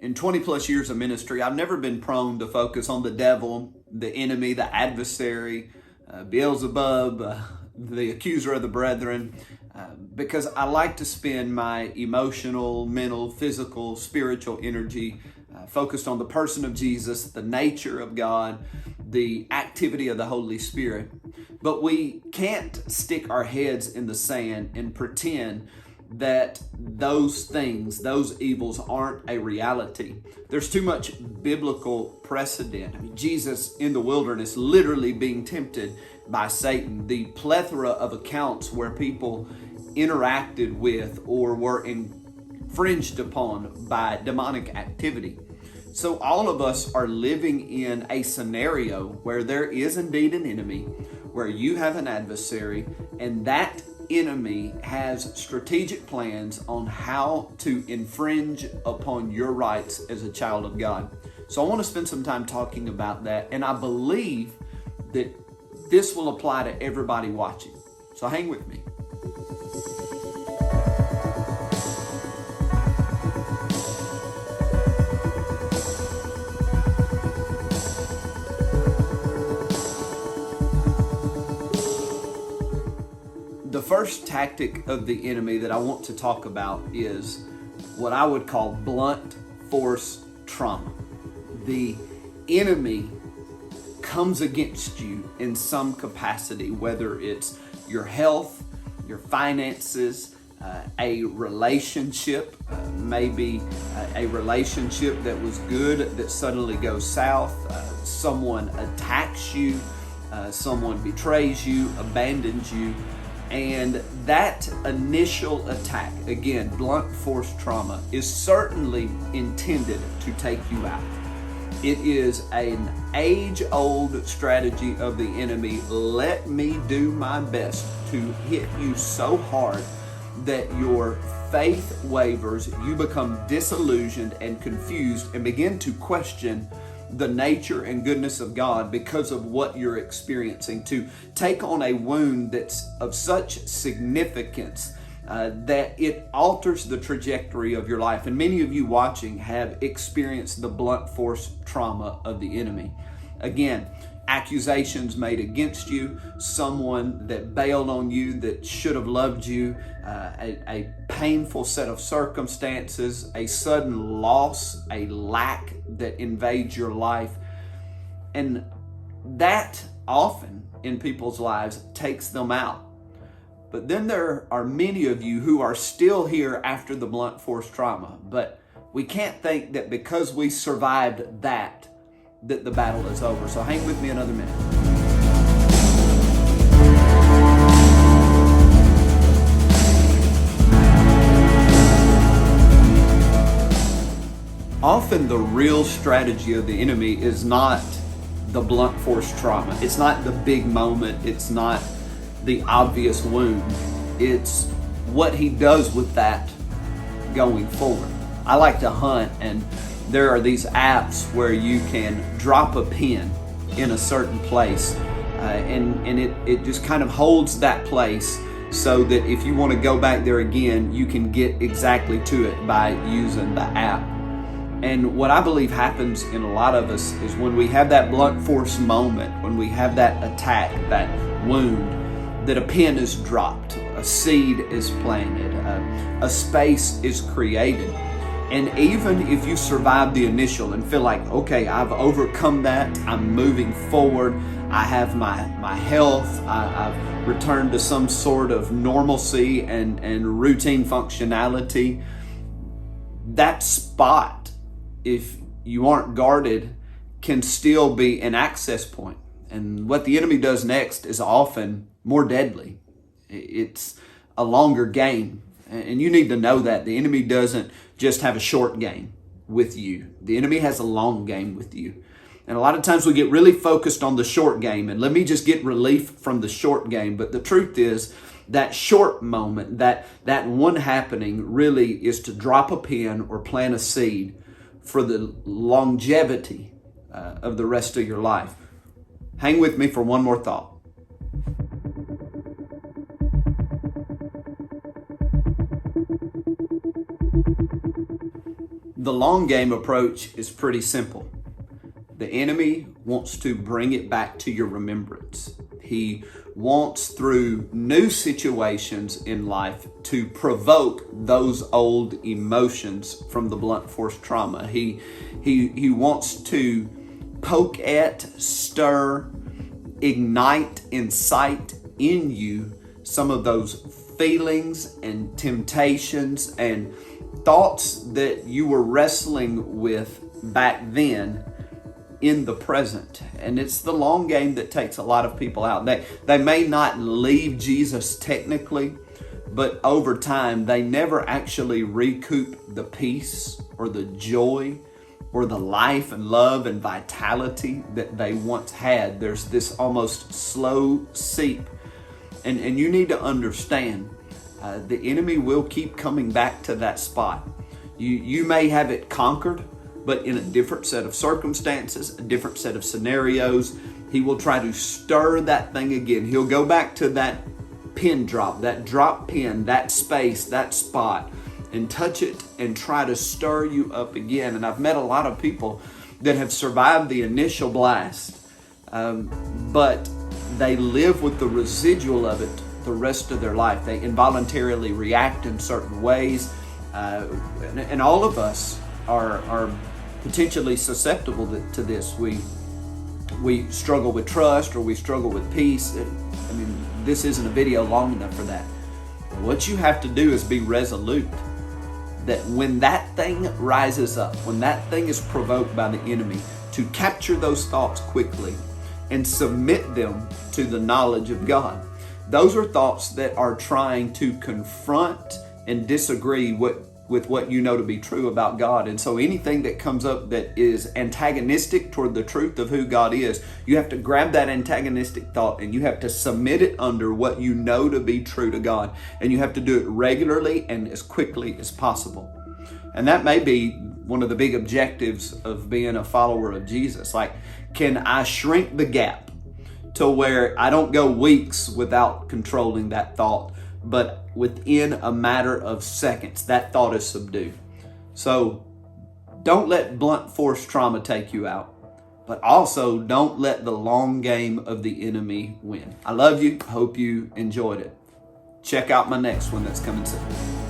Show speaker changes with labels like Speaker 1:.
Speaker 1: In 20 plus years of ministry, I've never been prone to focus on the devil, the enemy, the adversary, Beelzebub, the accuser of the brethren, because I like to spend my emotional, mental, physical, spiritual energy focused on the person of Jesus, the nature of God, the activity of the Holy Spirit. But we can't stick our heads in the sand and pretend that those things, those evils aren't a reality. There's too much biblical precedent. I mean, Jesus in the wilderness literally being tempted by Satan, the plethora of accounts where people interacted with or were infringed upon by demonic activity. So all of us are living in a scenario where there is indeed an enemy, where you have an adversary, and that enemy has strategic plans on how to infringe upon your rights as a child of God. So I want to spend some time talking about that, and I believe that this will apply to everybody watching. So hang with me. The first tactic of the enemy that I want to talk about is what I would call blunt force trauma. The enemy comes against you in some capacity, whether it's your health, your finances, a relationship, maybe a relationship that was good that suddenly goes south, someone attacks you, someone betrays you, abandons you. And that initial attack, again, blunt force trauma, is certainly intended to take you out. It is an age-old strategy of the enemy. Let me do my best to hit you so hard that your faith wavers, you become disillusioned and confused and begin to question the nature and goodness of God because of what you're experiencing, to take on a wound that's of such significance that it alters the trajectory of your life. And many of you watching have experienced the blunt force trauma of the enemy. Again, accusations made against you, someone that bailed on you that should have loved you, a painful set of circumstances, a sudden loss, a lack that invades your life. And that often in people's lives takes them out. But then there are many of you who are still here after the blunt force trauma. But we can't think that because we survived that the battle is over. So hang with me another minute. Often the real strategy of the enemy is not the blunt force trauma. It's not the big moment. It's not the obvious wound. It's what he does with that going forward. I like to hunt, and there are these apps where you can drop a pin in a certain place, and it just kind of holds that place so that if you want to go back there again, you can get exactly to it by using the app. And what I believe happens in a lot of us is when we have that blunt force moment, when we have that attack, that wound, that a pin is dropped, a seed is planted, a space is created. And even if you survive the initial and feel like, okay, I've overcome that, I'm moving forward, I have my health, I've returned to some sort of normalcy and routine functionality, that spot, if you aren't guarded, can still be an access point. And what the enemy does next is often more deadly. It's a longer game. And you need to know that. The enemy doesn't just have a short game with you. The enemy has a long game with you. And a lot of times we get really focused on the short game, and let me just get relief from the short game. But the truth is that short moment, that one happening really is to drop a pin or plant a seed for the longevity of the rest of your life. Hang with me for one more thought. The long game approach is pretty simple. The enemy wants to bring it back to your remembrance. He wants, through new situations in life, to provoke those old emotions from the blunt force trauma. He wants to poke at, stir, ignite, incite in you some of those feelings and temptations and thoughts that you were wrestling with back then in the present. And it's the long game that takes a lot of people out. They may not leave Jesus technically, but over time they never actually recoup the peace or the joy or the life and love and vitality that they once had. There's this almost slow seep. And you need to understand, the enemy will keep coming back to that spot. You may have it conquered, but in a different set of circumstances, a different set of scenarios. He will try to stir that thing again. He'll go back to that pin drop, that drop pin, that space, that spot, and touch it and try to stir you up again. And I've met a lot of people that have survived the initial blast, but they live with the residual of it the rest of their life. They involuntarily react in certain ways, and all of us are potentially susceptible to this. We struggle with trust, or we struggle with peace. I mean, this isn't a video long enough for that. What you have to do is be resolute that when that thing rises up, when that thing is provoked by the enemy, to capture those thoughts quickly and submit them to the knowledge of God. Those are thoughts that are trying to confront and disagree with what you know to be true about God. And so anything that comes up that is antagonistic toward the truth of who God is, you have to grab that antagonistic thought and you have to submit it under what you know to be true to God. And you have to do it regularly and as quickly as possible. And that may be one of the big objectives of being a follower of Jesus. Like, can I shrink the gap to where I don't go weeks without controlling that thought, but within a matter of seconds, that thought is subdued? So don't let blunt force trauma take you out, but also don't let the long game of the enemy win. I love you. Hope you enjoyed it. Check out my next one that's coming soon.